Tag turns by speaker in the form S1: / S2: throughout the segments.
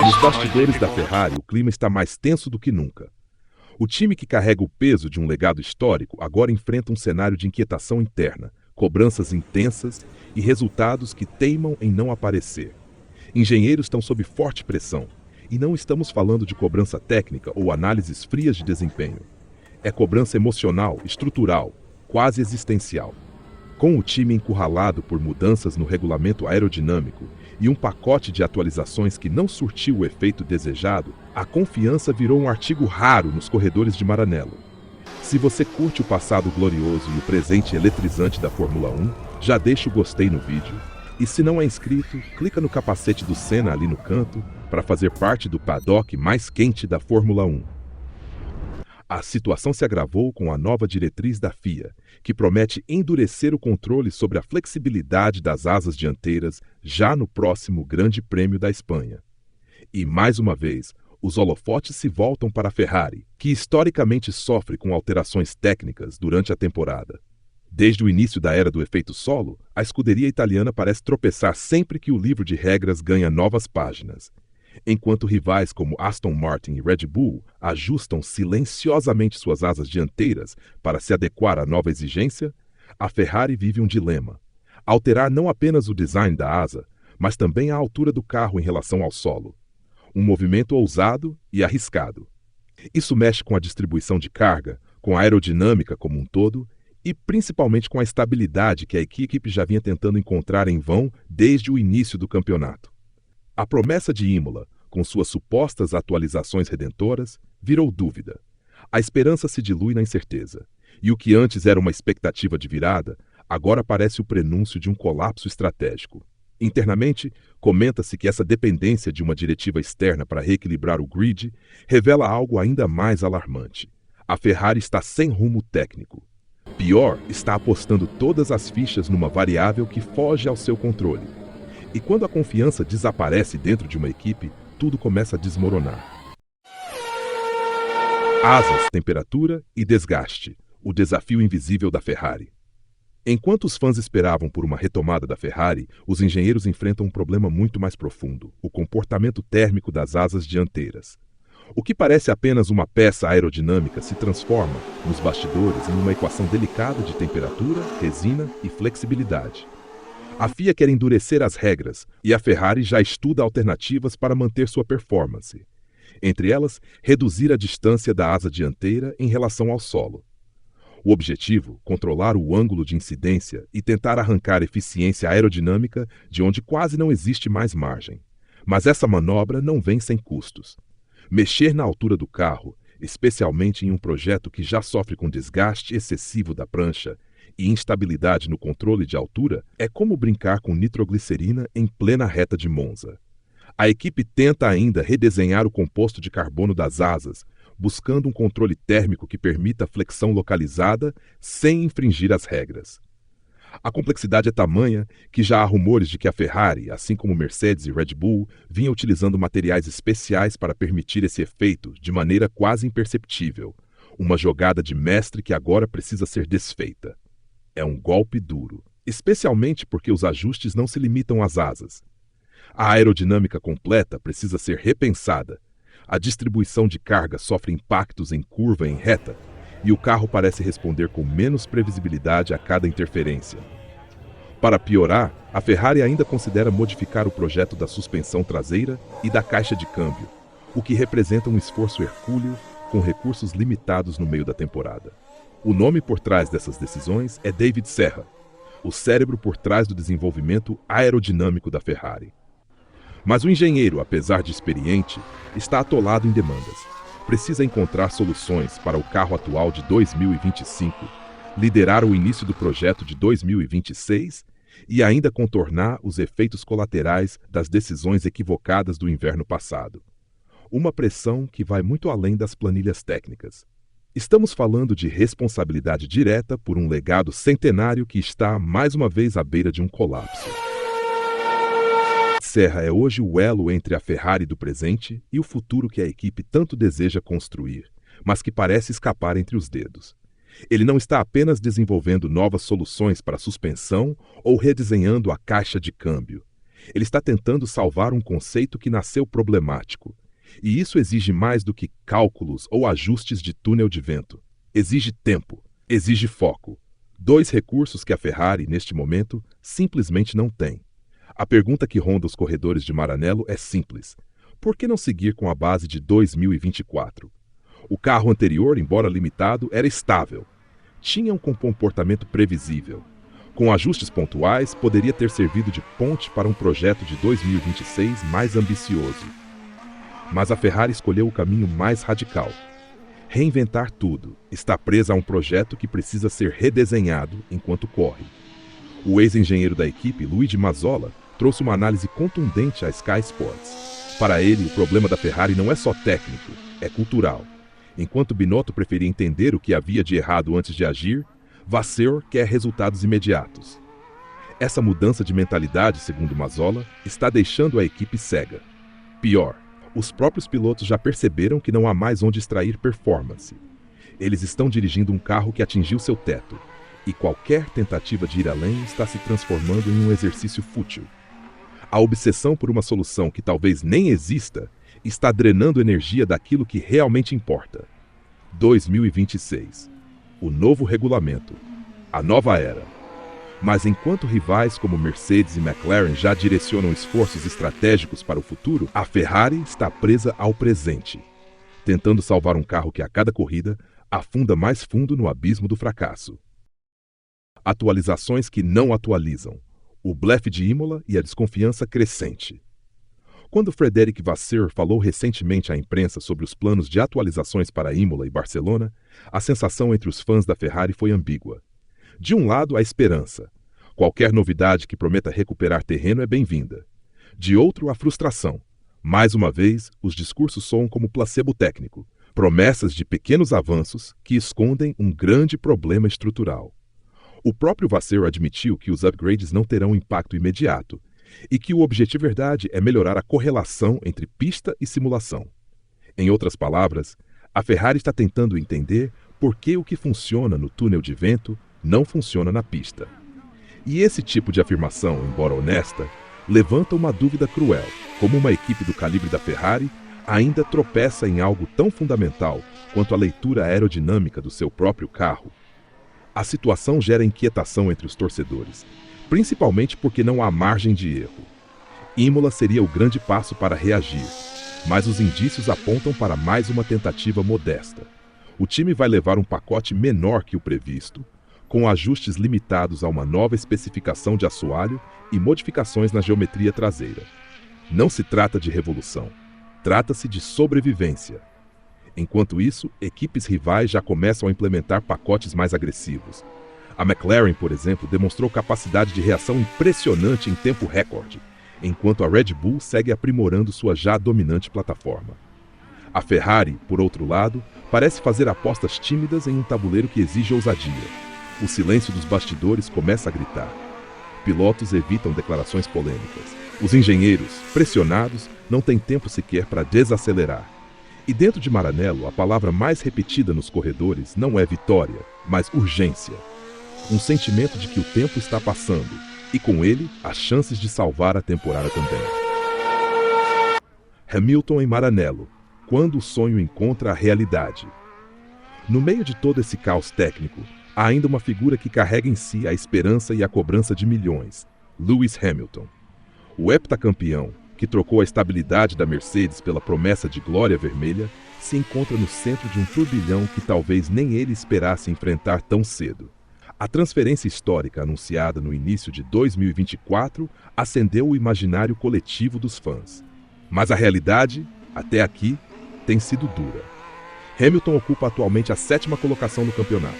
S1: Nos bastidores da Ferrari, o clima está mais tenso do que nunca. O time que carrega o peso de um legado histórico agora enfrenta um cenário de inquietação interna, cobranças intensas e resultados que teimam em não aparecer. Engenheiros estão sob forte pressão, e não estamos falando de cobrança técnica ou análises frias de desempenho. É cobrança emocional, estrutural, quase existencial. Com o time encurralado por mudanças no regulamento aerodinâmico e um pacote de atualizações que não surtiu o efeito desejado, a confiança virou um artigo raro nos corredores de Maranello. Se você curte o passado glorioso e o presente eletrizante da Fórmula 1, já deixa o gostei no vídeo. E se não é inscrito, clica no capacete do Senna ali no canto para fazer parte do paddock mais quente da Fórmula 1. A situação se agravou com a nova diretriz da FIA, que promete endurecer o controle sobre a flexibilidade das asas dianteiras já no próximo Grande Prêmio da Espanha. E, mais uma vez, os holofotes se voltam para a Ferrari, que historicamente sofre com alterações técnicas durante a temporada. Desde o início da era do efeito solo, a escuderia italiana parece tropeçar sempre que o livro de regras ganha novas páginas. Enquanto rivais como Aston Martin e Red Bull ajustam silenciosamente suas asas dianteiras para se adequar à nova exigência, a Ferrari vive um dilema: alterar não apenas o design da asa, mas também a altura do carro em relação ao solo. Um movimento ousado e arriscado. Isso mexe com a distribuição de carga, com a aerodinâmica como um todo e principalmente com a estabilidade que a equipe já vinha tentando encontrar em vão desde o início do campeonato. A promessa de Imola, com suas supostas atualizações redentoras, virou dúvida. A esperança se dilui na incerteza, e o que antes era uma expectativa de virada, agora parece o prenúncio de um colapso estratégico. Internamente, comenta-se que essa dependência de uma diretiva externa para reequilibrar o grid revela algo ainda mais alarmante. A Ferrari está sem rumo técnico. Pior, está apostando todas as fichas numa variável que foge ao seu controle. E quando a confiança desaparece dentro de uma equipe, tudo começa a desmoronar. Asas, temperatura e desgaste. O desafio invisível da Ferrari. Enquanto os fãs esperavam por uma retomada da Ferrari, os engenheiros enfrentam um problema muito mais profundo: o comportamento térmico das asas dianteiras. O que parece apenas uma peça aerodinâmica se transforma, nos bastidores, em uma equação delicada de temperatura, resina e flexibilidade. A FIA quer endurecer as regras e a Ferrari já estuda alternativas para manter sua performance. Entre elas, reduzir a distância da asa dianteira em relação ao solo. O objetivo, controlar o ângulo de incidência e tentar arrancar eficiência aerodinâmica de onde quase não existe mais margem. Mas essa manobra não vem sem custos. Mexer na altura do carro, especialmente em um projeto que já sofre com desgaste excessivo da prancha e instabilidade no controle de altura, é como brincar com nitroglicerina em plena reta de Monza. A equipe tenta ainda redesenhar o composto de carbono das asas, buscando um controle térmico que permita a flexão localizada sem infringir as regras. A complexidade é tamanha que já há rumores de que a Ferrari, assim como Mercedes e Red Bull, vinha utilizando materiais especiais para permitir esse efeito de maneira quase imperceptível, uma jogada de mestre que agora precisa ser desfeita. É um golpe duro, especialmente porque os ajustes não se limitam às asas. A aerodinâmica completa precisa ser repensada. A distribuição de carga sofre impactos em curva e em reta, e o carro parece responder com menos previsibilidade a cada interferência. Para piorar, a Ferrari ainda considera modificar o projeto da suspensão traseira e da caixa de câmbio, o que representa um esforço hercúleo com recursos limitados no meio da temporada. O nome por trás dessas decisões é David Serra, o cérebro por trás do desenvolvimento aerodinâmico da Ferrari. Mas o engenheiro, apesar de experiente, está atolado em demandas. Precisa encontrar soluções para o carro atual de 2025, liderar o início do projeto de 2026 e ainda contornar os efeitos colaterais das decisões equivocadas do inverno passado. Uma pressão que vai muito além das planilhas técnicas. Estamos falando de responsabilidade direta por um legado centenário que está, mais uma vez, à beira de um colapso. Serra é hoje o elo entre a Ferrari do presente e o futuro que a equipe tanto deseja construir, mas que parece escapar entre os dedos. Ele não está apenas desenvolvendo novas soluções para a suspensão ou redesenhando a caixa de câmbio. Ele está tentando salvar um conceito que nasceu problemático. E isso exige mais do que cálculos ou ajustes de túnel de vento. Exige tempo, exige foco. Dois recursos que a Ferrari, neste momento, simplesmente não tem. A pergunta que ronda os corredores de Maranello é simples. Por que não seguir com a base de 2024? O carro anterior, embora limitado, era estável. Tinha um comportamento previsível. Com ajustes pontuais, poderia ter servido de ponte para um projeto de 2026 mais ambicioso. Mas a Ferrari escolheu o caminho mais radical. Reinventar tudo, está presa a um projeto que precisa ser redesenhado enquanto corre. O ex-engenheiro da equipe, Luigi Mazzola, trouxe uma análise contundente à Sky Sports. Para ele, o problema da Ferrari não é só técnico, é cultural. Enquanto Binotto preferia entender o que havia de errado antes de agir, Vasseur quer resultados imediatos. Essa mudança de mentalidade, segundo Mazzola, está deixando a equipe cega. Pior, os próprios pilotos já perceberam que não há mais onde extrair performance. Eles estão dirigindo um carro que atingiu seu teto, e qualquer tentativa de ir além está se transformando em um exercício fútil. A obsessão por uma solução que talvez nem exista está drenando energia daquilo que realmente importa. 2026. O novo regulamento. A nova era. Mas enquanto rivais como Mercedes e McLaren já direcionam esforços estratégicos para o futuro, a Ferrari está presa ao presente, tentando salvar um carro que a cada corrida afunda mais fundo no abismo do fracasso. Atualizações que não atualizam. O blefe de Imola e a desconfiança crescente. Quando Frederic Vasseur falou recentemente à imprensa sobre os planos de atualizações para Imola e Barcelona, a sensação entre os fãs da Ferrari foi ambígua. De um lado, a esperança. Qualquer novidade que prometa recuperar terreno é bem-vinda. De outro, a frustração. Mais uma vez, os discursos soam como placebo técnico, promessas de pequenos avanços que escondem um grande problema estrutural. O próprio Vasseur admitiu que os upgrades não terão impacto imediato e que o objetivo verdade é melhorar a correlação entre pista e simulação. Em outras palavras, a Ferrari está tentando entender por que o que funciona no túnel de vento não funciona na pista. E esse tipo de afirmação, embora honesta, levanta uma dúvida cruel, como uma equipe do calibre da Ferrari ainda tropeça em algo tão fundamental quanto a leitura aerodinâmica do seu próprio carro. A situação gera inquietação entre os torcedores, principalmente porque não há margem de erro. Imola seria o grande passo para reagir, mas os indícios apontam para mais uma tentativa modesta. O time vai levar um pacote menor que o previsto, com ajustes limitados a uma nova especificação de assoalho e modificações na geometria traseira. Não se trata de revolução, trata-se de sobrevivência. Enquanto isso, equipes rivais já começam a implementar pacotes mais agressivos. A McLaren, por exemplo, demonstrou capacidade de reação impressionante em tempo recorde, enquanto a Red Bull segue aprimorando sua já dominante plataforma. A Ferrari, por outro lado, parece fazer apostas tímidas em um tabuleiro que exige ousadia. O silêncio dos bastidores começa a gritar. Pilotos evitam declarações polêmicas. Os engenheiros, pressionados, não têm tempo sequer para desacelerar. E dentro de Maranello, a palavra mais repetida nos corredores não é vitória, mas urgência. Um sentimento de que o tempo está passando, e com ele, as chances de salvar a temporada também. Hamilton em Maranello, quando o sonho encontra a realidade. No meio de todo esse caos técnico, há ainda uma figura que carrega em si a esperança e a cobrança de milhões, Lewis Hamilton. O heptacampeão, que trocou a estabilidade da Mercedes pela promessa de glória vermelha, se encontra no centro de um turbilhão que talvez nem ele esperasse enfrentar tão cedo. A transferência histórica anunciada no início de 2024 acendeu o imaginário coletivo dos fãs. Mas a realidade, até aqui, tem sido dura. Hamilton ocupa atualmente a 7ª colocação no campeonato.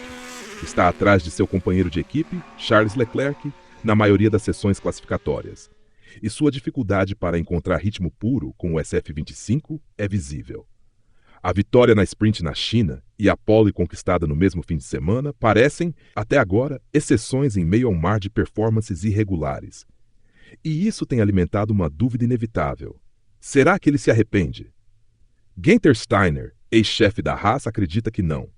S1: Está atrás de seu companheiro de equipe, Charles Leclerc, na maioria das sessões classificatórias. E sua dificuldade para encontrar ritmo puro com o SF25 é visível. A vitória na sprint na China e a pole conquistada no mesmo fim de semana parecem, até agora, exceções em meio a um mar de performances irregulares. E isso tem alimentado uma dúvida inevitável. Será que ele se arrepende? Günther Steiner, ex-chefe da Haas, acredita que não.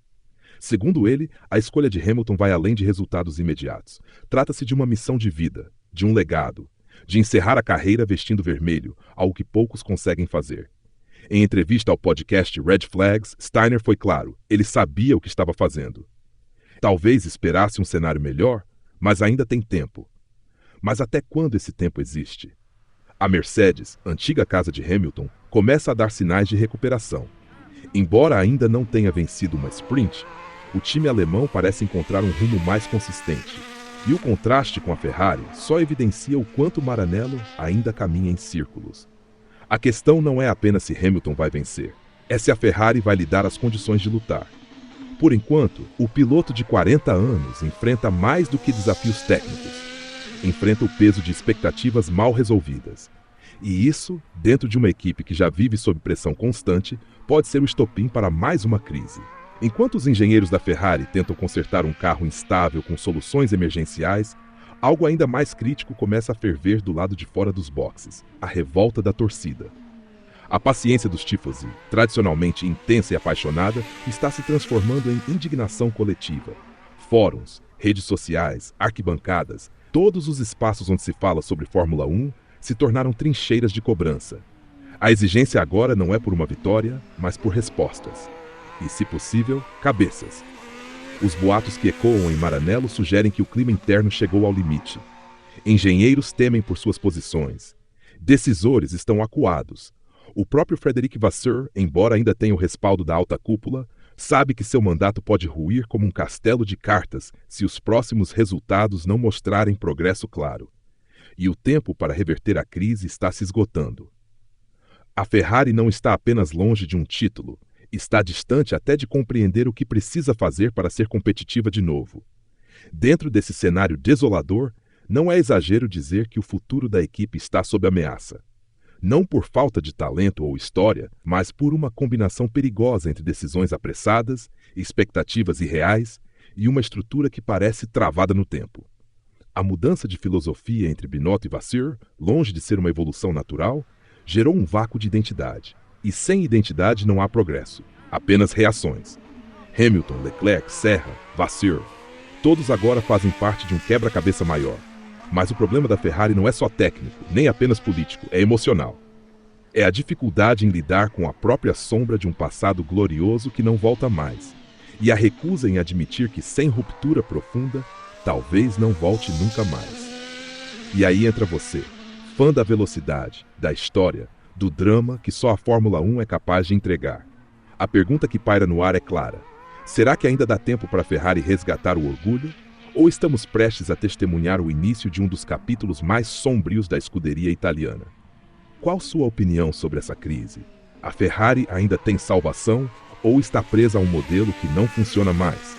S1: Segundo ele, a escolha de Hamilton vai além de resultados imediatos. Trata-se de uma missão de vida, de um legado. de encerrar a carreira vestindo vermelho, algo que poucos conseguem fazer. Em entrevista ao podcast Red Flags, Steiner foi claro, ele sabia o que estava fazendo. Talvez esperasse um cenário melhor, mas ainda tem tempo. Mas até quando esse tempo existe? A Mercedes, antiga casa de Hamilton, começa a dar sinais de recuperação. Embora ainda não tenha vencido uma sprint, o time alemão parece encontrar um rumo mais consistente. E o contraste com a Ferrari só evidencia o quanto Maranello ainda caminha em círculos. A questão não é apenas se Hamilton vai vencer, é se a Ferrari vai lhe dar as condições de lutar. Por enquanto, o piloto de 40 anos enfrenta mais do que desafios técnicos. Enfrenta o peso de expectativas mal resolvidas. E isso, dentro de uma equipe que já vive sob pressão constante, pode ser o estopim para mais uma crise. Enquanto os engenheiros da Ferrari tentam consertar um carro instável com soluções emergenciais, algo ainda mais crítico começa a ferver do lado de fora dos boxes, a revolta da torcida. A paciência dos tifosi, tradicionalmente intensa e apaixonada, está se transformando em indignação coletiva. Fóruns, redes sociais, arquibancadas, todos os espaços onde se fala sobre Fórmula 1 se tornaram trincheiras de cobrança. A exigência agora não é por uma vitória, mas por respostas. E, se possível, cabeças. Os boatos que ecoam em Maranello sugerem que o clima interno chegou ao limite. Engenheiros temem por suas posições. Decisores estão acuados. O próprio Frederic Vasseur, embora ainda tenha o respaldo da alta cúpula, sabe que seu mandato pode ruir como um castelo de cartas se os próximos resultados não mostrarem progresso claro. E o tempo para reverter a crise está se esgotando. A Ferrari não está apenas longe de um título, está distante até de compreender o que precisa fazer para ser competitiva de novo. Dentro desse cenário desolador, não é exagero dizer que o futuro da equipe está sob ameaça. Não por falta de talento ou história, mas por uma combinação perigosa entre decisões apressadas, expectativas irreais e uma estrutura que parece travada no tempo. A mudança de filosofia entre Binotto e Vasseur, longe de ser uma evolução natural, gerou um vácuo de identidade. E sem identidade não há progresso, apenas reações. Hamilton, Leclerc, Serra, Vasseur, todos agora fazem parte de um quebra-cabeça maior. Mas o problema da Ferrari não é só técnico, nem apenas político, é emocional. É a dificuldade em lidar com a própria sombra de um passado glorioso que não volta mais, e a recusa em admitir que sem ruptura profunda, talvez não volte nunca mais. E aí entra você, fã da velocidade, da história, do drama que só a Fórmula 1 é capaz de entregar. A pergunta que paira no ar é clara. Será que ainda dá tempo para a Ferrari resgatar o orgulho? Ou estamos prestes a testemunhar o início de um dos capítulos mais sombrios da escuderia italiana? Qual sua opinião sobre essa crise? A Ferrari ainda tem salvação ou está presa a um modelo que não funciona mais?